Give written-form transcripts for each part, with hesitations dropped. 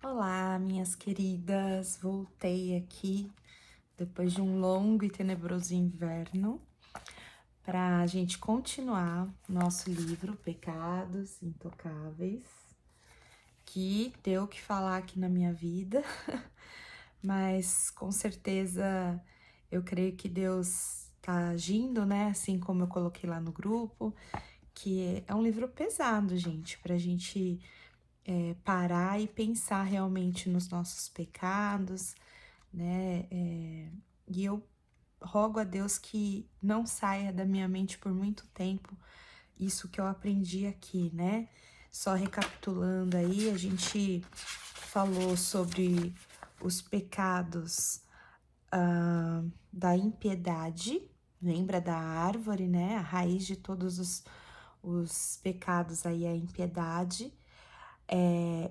Olá, minhas queridas, voltei aqui depois de um longo e tenebroso inverno para a gente continuar nosso livro Pecados Intocáveis, que deu o que falar aqui na minha vida, mas com certeza eu creio que Deus tá agindo, né? Assim como eu coloquei lá no grupo, que é um livro pesado, gente, para a gente parar e pensar realmente nos nossos pecados, né? E eu rogo a Deus que não saia da minha mente por muito tempo isso que eu aprendi aqui, né? Só recapitulando aí, a gente falou sobre os pecados da impiedade, lembra da árvore, né? A raiz de todos os pecados aí é a impiedade.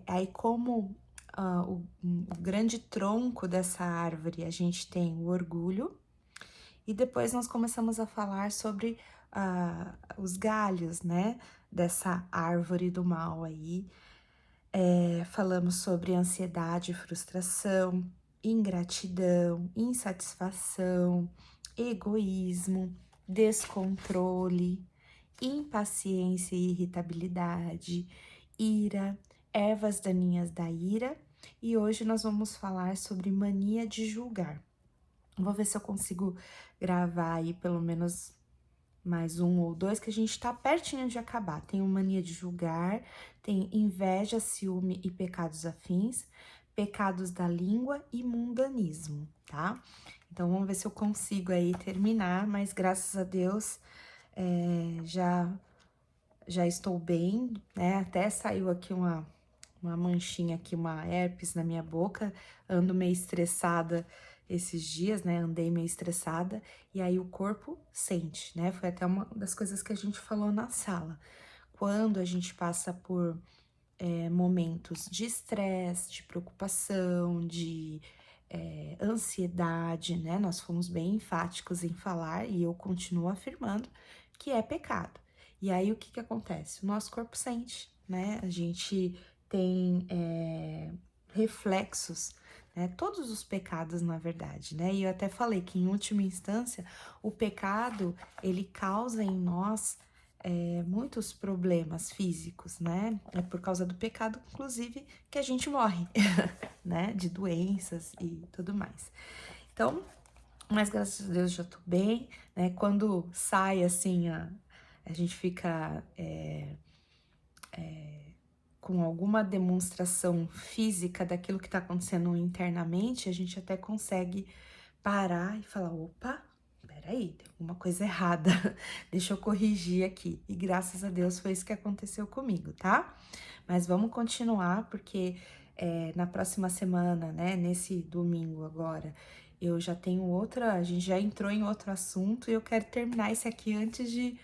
Aí como o grande tronco dessa árvore, a gente tem o orgulho, e depois nós começamos a falar sobre os galhos, né, dessa árvore do mal aí. Falamos sobre ansiedade, frustração, ingratidão, insatisfação, egoísmo, descontrole, impaciência e irritabilidade, ira, ervas daninhas da ira, e hoje nós vamos falar sobre mania de julgar. Vou ver se eu consigo gravar aí pelo menos mais um ou dois, que a gente tá pertinho de acabar. Tem o mania de julgar, tem inveja, ciúme e pecados afins, pecados da língua e mundanismo, tá? Então vamos ver se eu consigo aí terminar, mas graças a Deus já estou bem, né? Até saiu aqui uma manchinha aqui, uma herpes na minha boca, ando meio estressada esses dias, né? Andei meio estressada e aí o corpo sente, né? Foi até uma das coisas que a gente falou na sala. Quando a gente passa por momentos de estresse, de preocupação, de ansiedade, né? Nós fomos bem enfáticos em falar e eu continuo afirmando que é pecado. E aí o que que acontece? O nosso corpo sente, né? A gente tem reflexos, né? Todos os pecados, na verdade, né? E eu até falei que, em última instância, o pecado ele causa em nós muitos problemas físicos, né? É por causa do pecado, inclusive, que a gente morre, né? De doenças e tudo mais. Então, mas graças a Deus já tô bem, né? Quando sai assim, a gente fica com alguma demonstração física daquilo que tá acontecendo internamente, a gente até consegue parar e falar: opa, peraí, tem alguma coisa errada, deixa eu corrigir aqui. E graças a Deus foi isso que aconteceu comigo, tá? Mas vamos continuar, porque na próxima semana, né, nesse domingo agora, eu já tenho outra, a gente já entrou em outro assunto e eu quero terminar esse aqui antes de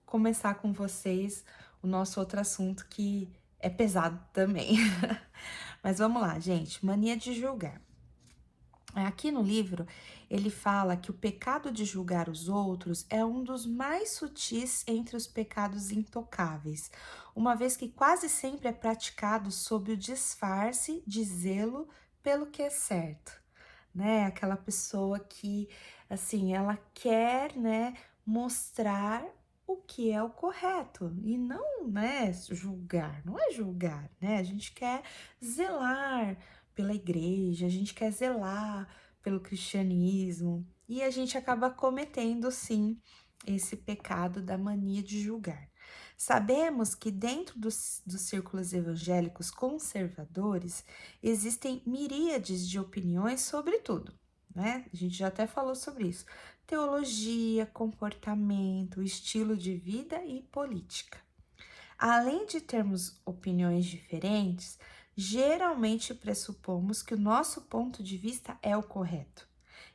começar com vocês o nosso outro assunto que é pesado também. Mas vamos lá, gente, mania de julgar. Aqui no livro, ele fala que o pecado de julgar os outros é um dos mais sutis entre os pecados intocáveis, uma vez que quase sempre é praticado sob o disfarce de zelo pelo que é certo, né? Aquela pessoa que, assim, ela quer, né, mostrar o que é o correto e não, né, julgar, não é julgar, né? A gente quer zelar pela igreja, a gente quer zelar pelo cristianismo e a gente acaba cometendo, sim, esse pecado da mania de julgar. Sabemos que dentro dos círculos evangélicos conservadores existem miríades de opiniões sobre tudo, né? A gente já até falou sobre isso. Teologia, comportamento, estilo de vida e política. Além de termos opiniões diferentes, geralmente pressupomos que o nosso ponto de vista é o correto.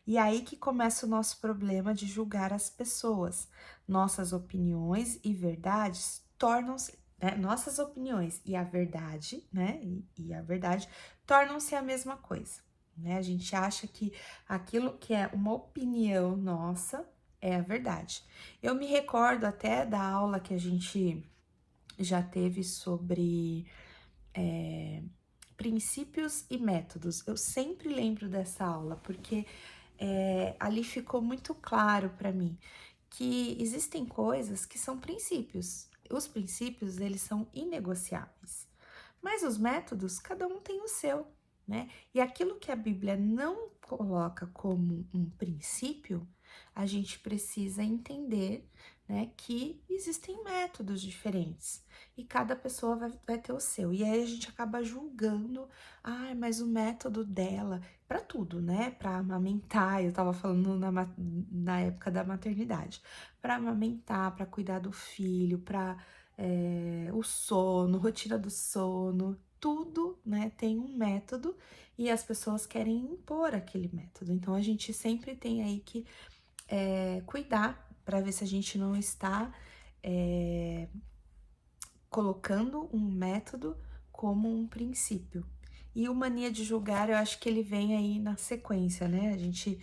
E aí que começa o nosso problema de julgar as pessoas. Nossas opiniões e verdades tornam-se, né, nossas opiniões e a verdade, né, e a verdade tornam-se a mesma coisa, né? A gente acha que aquilo que é uma opinião nossa é a verdade. Eu me recordo até da aula que a gente já teve sobre princípios e métodos. Eu sempre lembro dessa aula, porque ali ficou muito claro para mim que existem coisas que são princípios. Os princípios, eles são inegociáveis. Mas os métodos, cada um tem o seu, né? E aquilo que a Bíblia não coloca como um princípio, a gente precisa entender, né, que existem métodos diferentes e cada pessoa vai ter o seu. E aí a gente acaba julgando, ai, mas o método dela, para tudo, né? Para amamentar, eu tava falando na época da maternidade, para amamentar, para cuidar do filho, para o sono, rotina do sono, tudo, né, tem um método e as pessoas querem impor aquele método. Então, a gente sempre tem aí que cuidar para ver se a gente não está colocando um método como um princípio. E o mania de julgar, eu acho que ele vem aí na sequência, né? A gente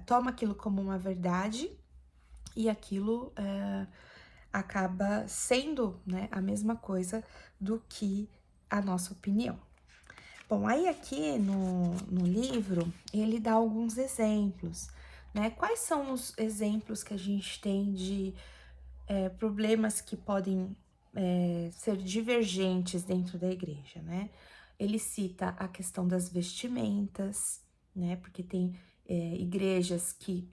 toma aquilo como uma verdade e aquilo acaba sendo, né, a mesma coisa do que a nossa opinião. Bom, aí aqui no livro, ele dá alguns exemplos, né? Quais são os exemplos que a gente tem de problemas que podem ser divergentes dentro da igreja, né? Ele cita a questão das vestimentas, né? Porque tem igrejas que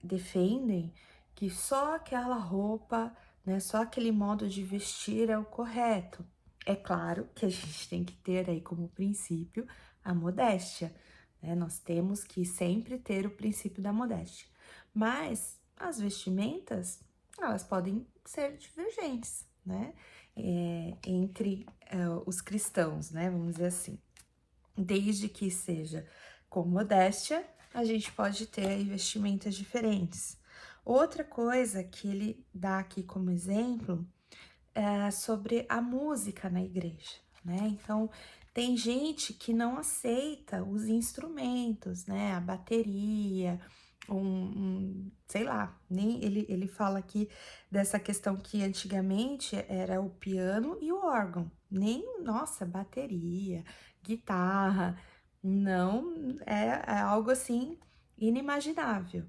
defendem que só aquela roupa, né, só aquele modo de vestir é o correto. É claro que a gente tem que ter aí como princípio a modéstia, né? Nós temos que sempre ter o princípio da modéstia. Mas as vestimentas, elas podem ser divergentes, né? Entre os cristãos, né? Vamos dizer assim. Desde que seja com modéstia, a gente pode ter aí vestimentas diferentes. Outra coisa que ele dá aqui como exemplo é sobre a música na igreja, né? Então, tem gente que não aceita os instrumentos, né? A bateria, sei lá, nem ele fala aqui dessa questão que antigamente era o piano e o órgão, nem, nossa, bateria, guitarra, não, é algo assim inimaginável.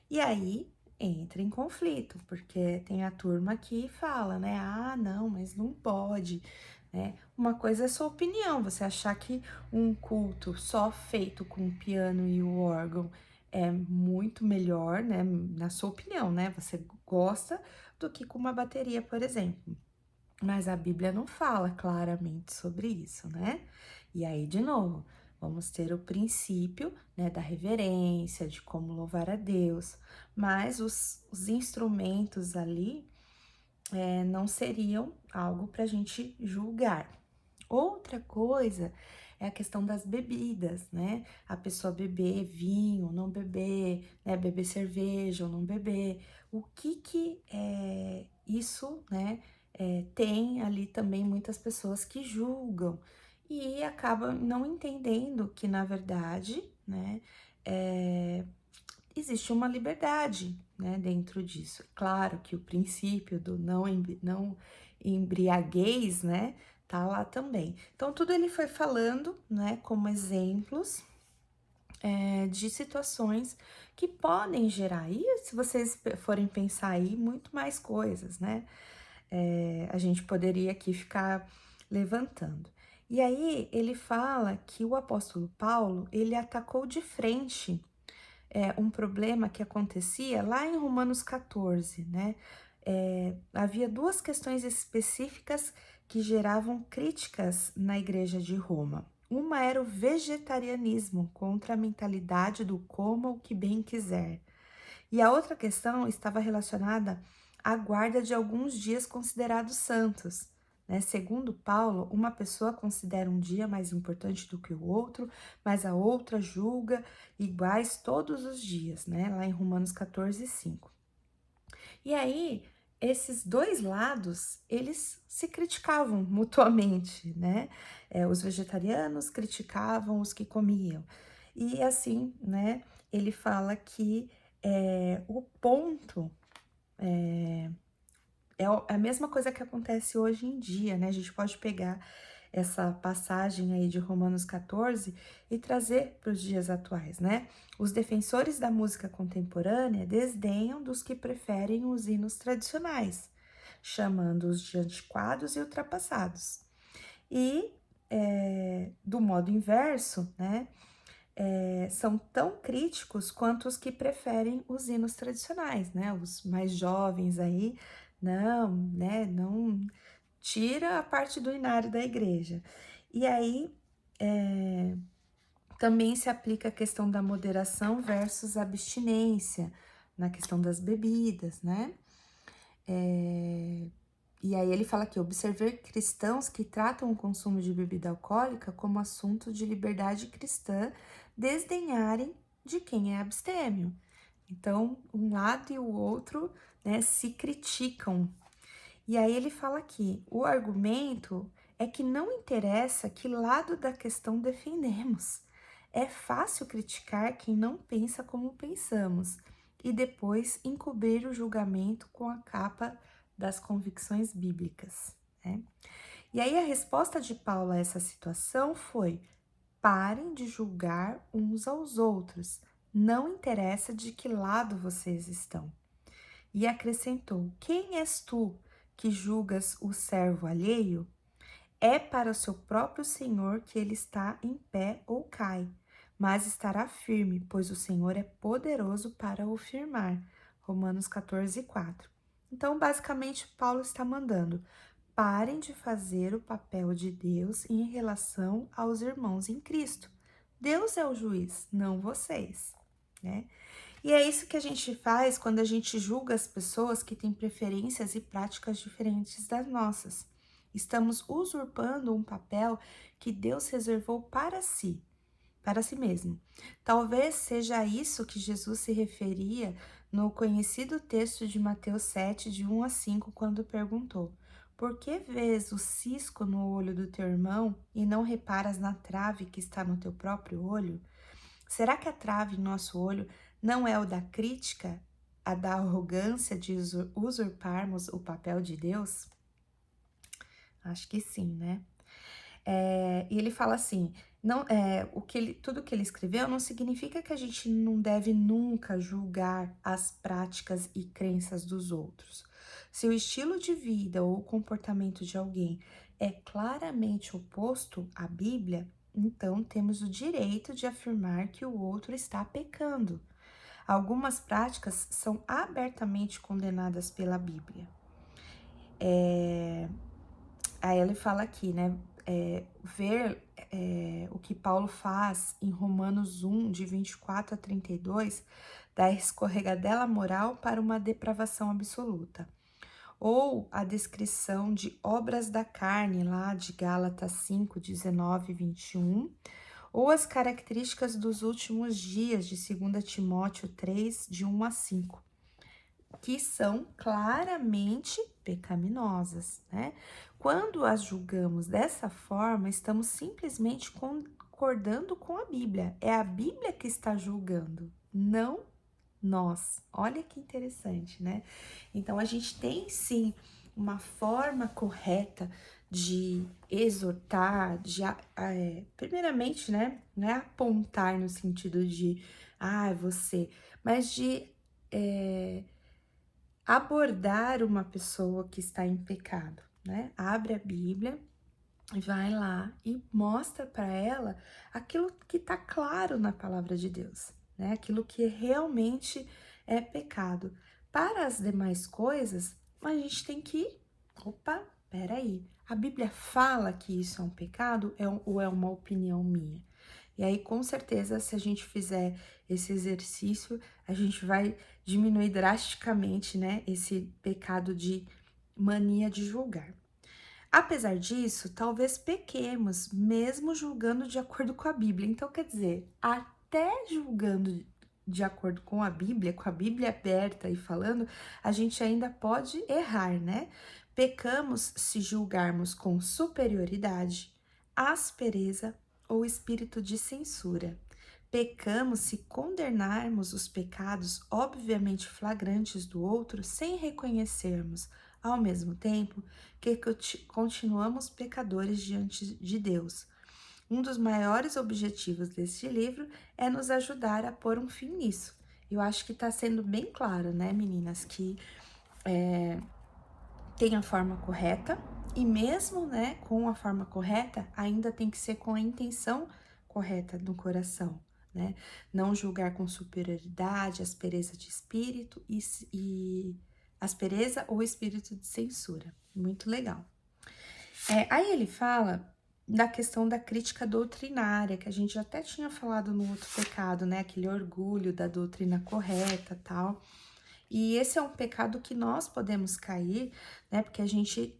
E aí entra em conflito, porque tem a turma que fala, né? Ah, não, mas não pode, né? Uma coisa é sua opinião, você achar que um culto só feito com o piano e o órgão é muito melhor, né? Na sua opinião, né? Você gosta do que com uma bateria, por exemplo. Mas a Bíblia não fala claramente sobre isso, né? E aí, de novo, vamos ter o princípio, né, da reverência, de como louvar a Deus, mas os instrumentos ali não seriam algo para a gente julgar. Outra coisa é a questão das bebidas, né? A pessoa beber vinho, não beber, né? Beber cerveja ou não beber. O que isso, né? Tem ali também muitas pessoas que julgam e acabam não entendendo que, na verdade, né? Existe uma liberdade, né, dentro disso. Claro que o princípio do não embriaguez, né, tá lá também. Então, tudo ele foi falando, né, como exemplos de situações que podem gerar. E se vocês forem pensar aí, muito mais coisas, né? A gente poderia aqui ficar levantando. E aí, ele fala que o apóstolo Paulo, ele atacou de frente um problema que acontecia lá em Romanos 14, né? Havia duas questões específicas que geravam críticas na igreja de Roma. Uma era o vegetarianismo contra a mentalidade do coma o que bem quiser. E a outra questão estava relacionada à guarda de alguns dias considerados santos. Né? Segundo Paulo, uma pessoa considera um dia mais importante do que o outro, mas a outra julga iguais todos os dias, né? Lá em Romanos 14, 5. E aí, esses dois lados, eles se criticavam mutuamente, né? Os vegetarianos criticavam os que comiam. E assim, né? Ele fala que o ponto é a mesma coisa que acontece hoje em dia, né? A gente pode pegar essa passagem aí de Romanos 14 e trazer para os dias atuais, né? Os defensores da música contemporânea desdenham dos que preferem os hinos tradicionais, chamando-os de antiquados e ultrapassados. E, do modo inverso, né? São tão críticos quanto os que preferem os hinos tradicionais, né? Os mais jovens aí, não, né? Não tira a parte do inário da igreja. E aí, também se aplica a questão da moderação versus abstinência, na questão das bebidas, né? E aí ele fala que observei cristãos que tratam o consumo de bebida alcoólica como assunto de liberdade cristã, desdenharem de quem é abstêmio. Então, um lado e o outro, né, se criticam. E aí ele fala aqui, o argumento é que não interessa que lado da questão defendemos. É fácil criticar quem não pensa como pensamos e depois encobrir o julgamento com a capa das convicções bíblicas, né? E aí a resposta de Paulo a essa situação foi: parem de julgar uns aos outros. Não interessa de que lado vocês estão. E acrescentou: quem és tu que julgas o servo alheio? É para o seu próprio Senhor que ele está em pé ou cai, mas estará firme, pois o Senhor é poderoso para o firmar. Romanos 14, 4. Então, basicamente, Paulo está mandando: parem de fazer o papel de Deus em relação aos irmãos em Cristo. Deus é o juiz, não vocês, né? E é isso que a gente faz quando a gente julga as pessoas que têm preferências e práticas diferentes das nossas. Estamos usurpando um papel que Deus reservou para si mesmo. Talvez seja a isso que Jesus se referia no conhecido texto de Mateus 7, de 1 a 5, quando perguntou: por que vês o cisco no olho do teu irmão e não reparas na trave que está no teu próprio olho? Será que a trave em nosso olho não é o da crítica, a da arrogância de usurparmos o papel de Deus? Acho que sim, né? E ele fala assim, não, tudo que ele escreveu não significa que a gente não deve nunca julgar as práticas e crenças dos outros. Se o estilo de vida ou o comportamento de alguém é claramente oposto à Bíblia, então temos o direito de afirmar que o outro está pecando. Algumas práticas são abertamente condenadas pela Bíblia. Aí ele fala aqui, né? Ver o que Paulo faz em Romanos 1, de 24 a 32, da escorregadela moral para uma depravação absoluta. Ou a descrição de obras da carne, lá de Gálatas 5, 19 e 21, ou as características dos últimos dias, de 2 Timóteo 3, de 1 a 5, que são claramente pecaminosas, né? Quando as julgamos dessa forma, estamos simplesmente concordando com a Bíblia. É a Bíblia que está julgando, não nós. Olha que interessante, né? Então a gente tem sim uma forma correta de exortar, primeiramente, né? Não é apontar no sentido de, você, mas de abordar uma pessoa que está em pecado, né? Abre a Bíblia, vai lá e mostra para ela aquilo que está claro na palavra de Deus, né? Aquilo que realmente é pecado. Para as demais coisas, a gente tem que, peraí, a Bíblia fala que isso é um pecado ou é uma opinião minha? E aí, com certeza, se a gente fizer esse exercício, a gente vai diminuir drasticamente, né, esse pecado de mania de julgar. Apesar disso, talvez pequemos, mesmo julgando de acordo com a Bíblia. Então, quer dizer, até julgando de acordo com a Bíblia aberta e falando, a gente ainda pode errar, né? Pecamos se julgarmos com superioridade, aspereza ou espírito de censura. Pecamos se condenarmos os pecados obviamente flagrantes do outro sem reconhecermos ao mesmo tempo que continuamos pecadores diante de Deus. Um dos maiores objetivos deste livro é nos ajudar a pôr um fim nisso. Eu acho que está sendo bem claro, né, meninas, que tem a forma correta e mesmo, né, com a forma correta, ainda tem que ser com a intenção correta do coração, né? Não julgar com superioridade, aspereza de espírito e aspereza ou espírito de censura. Muito legal. Aí ele fala da questão da crítica doutrinária, que a gente até tinha falado no outro pecado, né? Aquele orgulho da doutrina correta, tal. E esse é um pecado que nós podemos cair, né? Porque a gente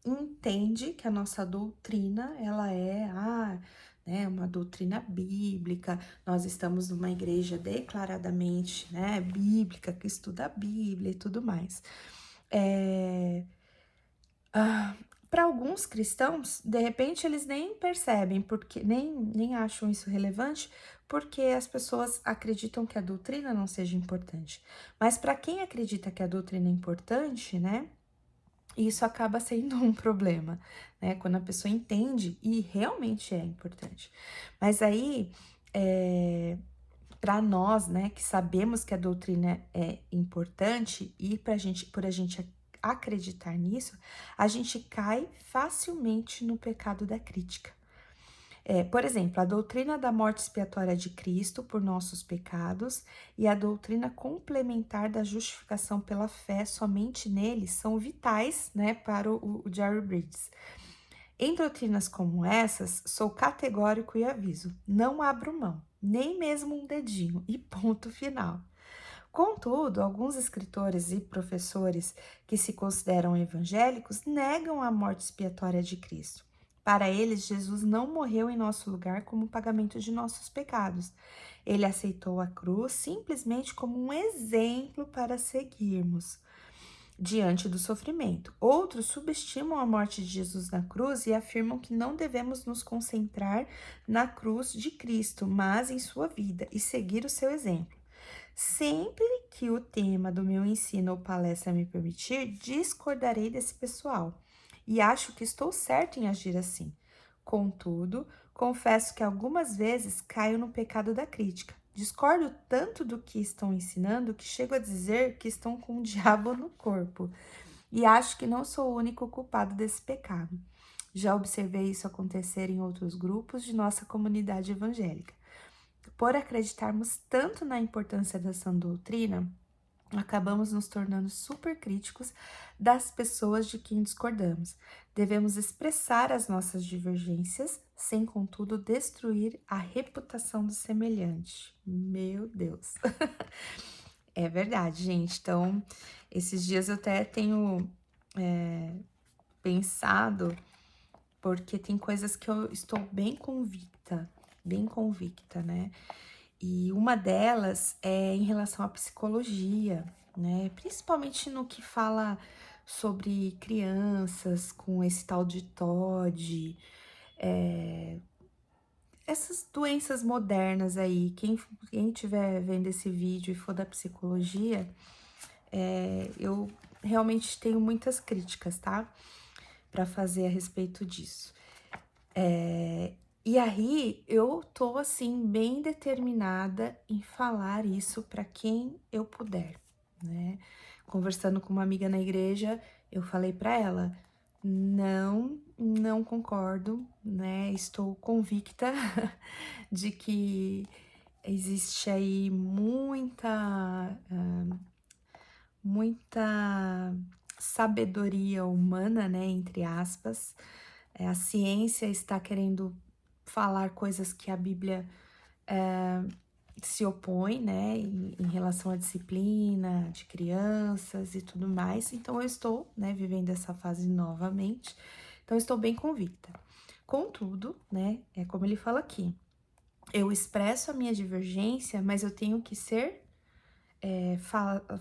entende que a nossa doutrina, ela né, uma doutrina bíblica, nós estamos numa igreja declaradamente, né, bíblica, que estuda a Bíblia e tudo mais. Para alguns cristãos, de repente, eles nem percebem, porque nem acham isso relevante, porque as pessoas acreditam que a doutrina não seja importante. Mas para quem acredita que a doutrina é importante, né, isso acaba sendo um problema, né, quando a pessoa entende e realmente é importante. Mas aí, para nós, né, que sabemos que a doutrina é importante e por a gente acreditar nisso, a gente cai facilmente no pecado da crítica. Por exemplo, a doutrina da morte expiatória de Cristo por nossos pecados e a doutrina complementar da justificação pela fé somente nele são vitais, né, para o Jerry Bridges. Em doutrinas como essas, sou categórico e aviso: não abro mão, nem mesmo um dedinho, e ponto final. Contudo, alguns escritores e professores que se consideram evangélicos negam a morte expiatória de Cristo. Para eles, Jesus não morreu em nosso lugar como pagamento de nossos pecados. Ele aceitou a cruz simplesmente como um exemplo para seguirmos diante do sofrimento. Outros subestimam a morte de Jesus na cruz e afirmam que não devemos nos concentrar na cruz de Cristo, mas em sua vida e seguir o seu exemplo. Sempre que o tema do meu ensino ou palestra me permitir, discordarei desse pessoal e acho que estou certo em agir assim. Contudo, confesso que algumas vezes caio no pecado da crítica. Discordo tanto do que estão ensinando que chego a dizer que estão com o diabo no corpo. E acho que não sou o único culpado desse pecado. Já observei isso acontecer em outros grupos de nossa comunidade evangélica. Por acreditarmos tanto na importância da sã doutrina, acabamos nos tornando super críticos das pessoas de quem discordamos. Devemos expressar as nossas divergências, sem contudo destruir a reputação do semelhante. Meu Deus. É verdade, gente. Então, esses dias eu até tenho pensado, porque tem coisas que eu estou bem convicta, né? E uma delas é em relação à psicologia, né? Principalmente no que fala sobre crianças com esse tal de TOD, essas doenças modernas aí. Quem estiver vendo esse vídeo e for da psicologia, eu realmente tenho muitas críticas, tá? Para fazer a respeito disso. E aí, eu tô assim, bem determinada em falar isso para quem eu puder, né? Conversando com uma amiga na igreja, eu falei para ela: não concordo, né? Estou convicta de que existe aí muita sabedoria humana, né? Entre aspas. A ciência está querendo falar coisas que a Bíblia se opõe, né, em relação à disciplina de crianças e tudo mais. Então, eu estou, né, vivendo essa fase novamente. Então, eu estou bem convicta. Contudo, né, é como ele fala aqui, eu expresso a minha divergência, mas eu tenho que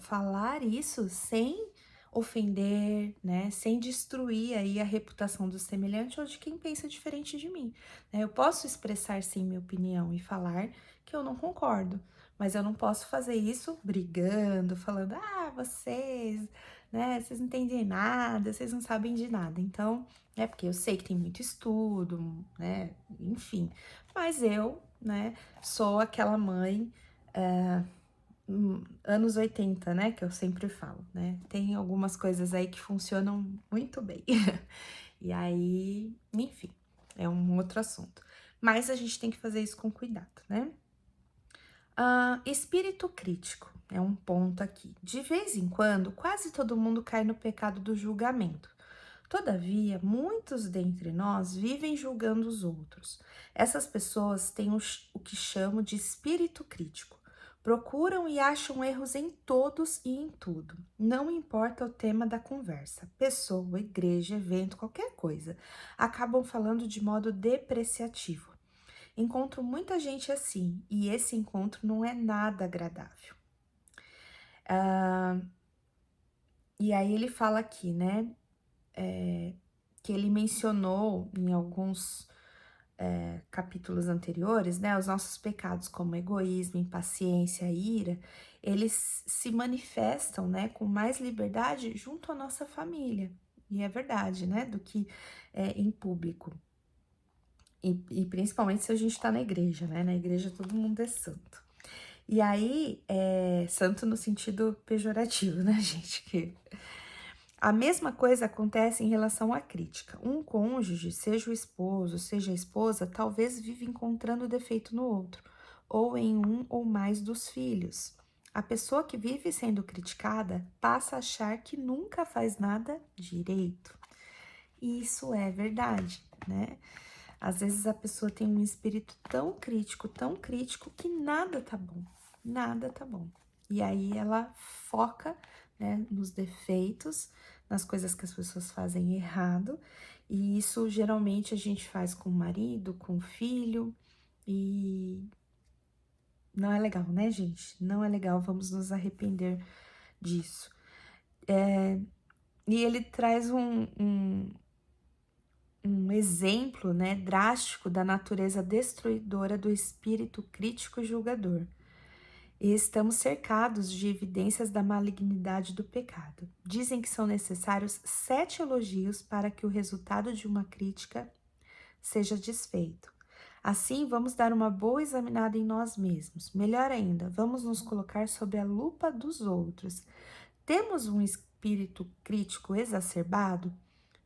falar isso sem ofender, né, sem destruir aí a reputação do semelhante ou de quem pensa diferente de mim, né? Eu posso expressar sim minha opinião e falar que eu não concordo, mas eu não posso fazer isso brigando, falando, vocês, né? Vocês não entendem nada, vocês não sabem de nada. Então, é porque eu sei que tem muito estudo, né? Enfim, mas eu, né, sou aquela mãe anos 80, né? Que eu sempre falo, né? Tem algumas coisas aí que funcionam muito bem. E aí, enfim, é um outro assunto. Mas a gente tem que fazer isso com cuidado, né? Espírito crítico é um ponto aqui. De vez em quando, quase todo mundo cai no pecado do julgamento. Todavia, muitos dentre nós vivem julgando os outros. Essas pessoas têm o que chamo de espírito crítico. Procuram e acham erros em todos e em tudo. Não importa o tema da conversa, pessoa, igreja, evento, qualquer coisa. Acabam falando de modo depreciativo. Encontro muita gente assim, e esse encontro não é nada agradável. E aí ele fala aqui, né, que ele mencionou em alguns capítulos anteriores, né, os nossos pecados como egoísmo, impaciência, ira, eles se manifestam, né, com mais liberdade junto à nossa família. E é verdade, né, do que em público. E principalmente se a gente tá na igreja, né, na igreja todo mundo é santo. E aí, santo no sentido pejorativo, né, gente? Que a mesma coisa acontece em relação à crítica. Um cônjuge, seja o esposo, seja a esposa, talvez viva encontrando defeito no outro, ou em um ou mais dos filhos. A pessoa que vive sendo criticada passa a achar que nunca faz nada direito. E isso é verdade, né? Às vezes a pessoa tem um espírito tão crítico que nada tá bom, nada tá bom. E aí ela foca, né, nos defeitos, nas coisas que as pessoas fazem errado, e isso geralmente a gente faz com o marido, com o filho, e não é legal, né, gente? Não é legal, vamos nos arrepender disso. E ele traz um exemplo, né, drástico da natureza destruidora do espírito crítico e julgador. E estamos cercados de evidências da malignidade do pecado. Dizem que são necessários 7 elogios para que o resultado de uma crítica seja desfeito. Assim, vamos dar uma boa examinada em nós mesmos. Melhor ainda, vamos nos colocar sob a lupa dos outros. Temos um espírito crítico exacerbado?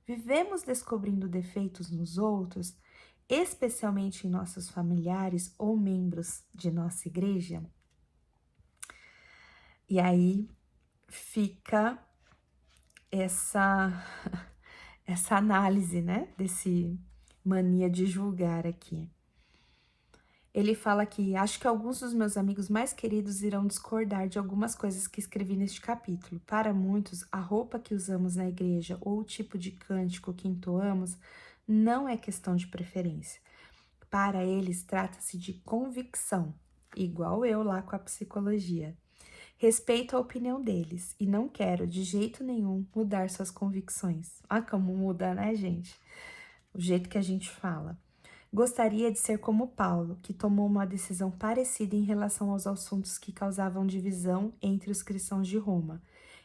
Vivemos descobrindo defeitos nos outros, especialmente em nossos familiares ou membros de nossa igreja? E aí fica essa essa análise, né, desse mania de julgar aqui. Ele fala que acho que alguns dos meus amigos mais queridos irão discordar de algumas coisas que escrevi neste capítulo. Para muitos, a roupa que usamos na igreja ou o tipo de cântico que entoamos não é questão de preferência. Para eles, trata-se de convicção, igual eu lá com a psicologia. Respeito a opinião deles e não quero, de jeito nenhum, mudar suas convicções. Ah, como muda, né, gente? O jeito que a gente fala. Gostaria de ser como Paulo, que tomou uma decisão parecida em relação aos assuntos que causavam divisão entre os cristãos de Roma.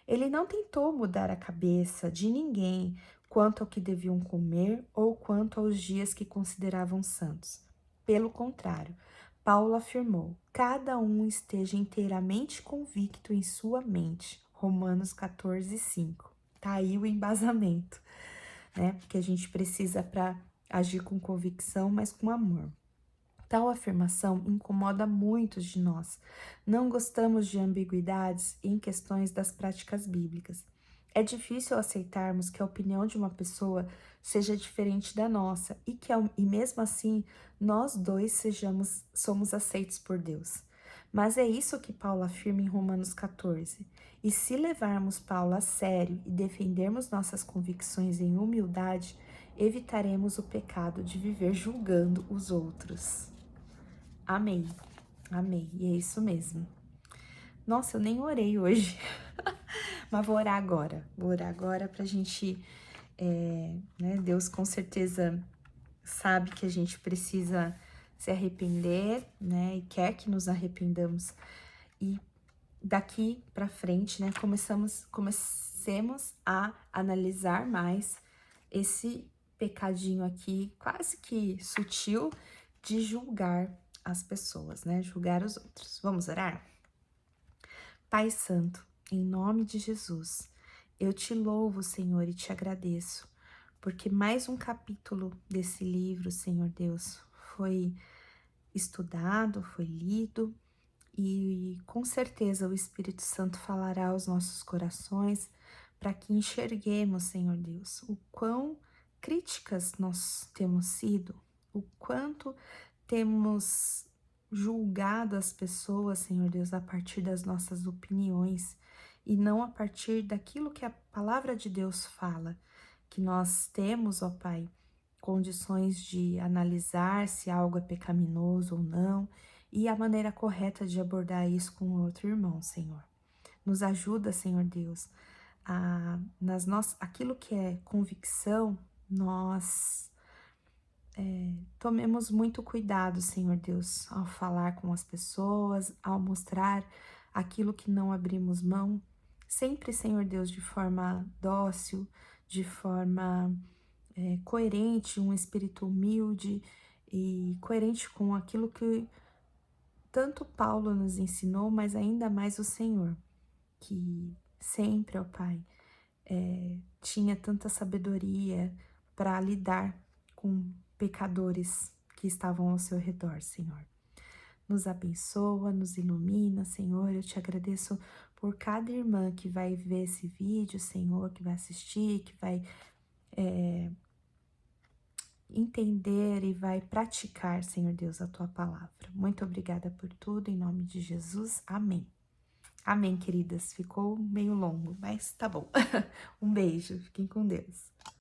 Ele não tentou mudar a cabeça de ninguém quanto ao que deviam comer ou quanto aos dias que consideravam santos. Pelo contrário, Paulo afirmou: cada um esteja inteiramente convicto em sua mente. Romanos 14:5. Tá aí o embasamento, né? Porque a gente precisa para agir com convicção, mas com amor. Tal afirmação incomoda muitos de nós. Não gostamos de ambiguidades em questões das práticas bíblicas. É difícil aceitarmos que a opinião de uma pessoa seja diferente da nossa e mesmo assim nós dois somos aceitos por Deus. Mas é isso que Paulo afirma em Romanos 14. E se levarmos Paulo a sério e defendermos nossas convicções em humildade, evitaremos o pecado de viver julgando os outros. Amei, amei, e é isso mesmo. Nossa, eu nem orei hoje, mas vou orar agora. Vou orar agora pra gente, né? Deus com certeza sabe que a gente precisa se arrepender, né? E quer que nos arrependamos. E daqui pra frente, né, comecemos a analisar mais esse pecadinho aqui, quase que sutil, de julgar as pessoas, né, julgar os outros. Vamos orar? Pai Santo, em nome de Jesus, eu te louvo, Senhor, e te agradeço, porque mais um capítulo desse livro, Senhor Deus, foi estudado, foi lido, e com certeza o Espírito Santo falará aos nossos corações para que enxerguemos, Senhor Deus, o quão críticas nós temos sido, o quanto temos julgado as pessoas, Senhor Deus, a partir das nossas opiniões e não a partir daquilo que a palavra de Deus fala, que nós temos, ó Pai, condições de analisar se algo é pecaminoso ou não e a maneira correta de abordar isso com o outro irmão, Senhor. Nos ajuda, Senhor Deus, aquilo que é convicção, nós tomemos muito cuidado, Senhor Deus, ao falar com as pessoas, ao mostrar aquilo que não abrimos mão, sempre, Senhor Deus, de forma dócil, de forma coerente, um espírito humilde e coerente com aquilo que tanto Paulo nos ensinou, mas ainda mais o Senhor, que sempre, ó Pai, tinha tanta sabedoria para lidar com pecadores que estavam ao seu redor, Senhor. Nos abençoa, nos ilumina, Senhor. Eu te agradeço por cada irmã que vai ver esse vídeo, Senhor, que vai assistir, que vai entender e vai praticar, Senhor Deus, a tua palavra. Muito obrigada por tudo, em nome de Jesus. Amém. Amém, queridas. Ficou meio longo, mas tá bom. Um beijo, fiquem com Deus.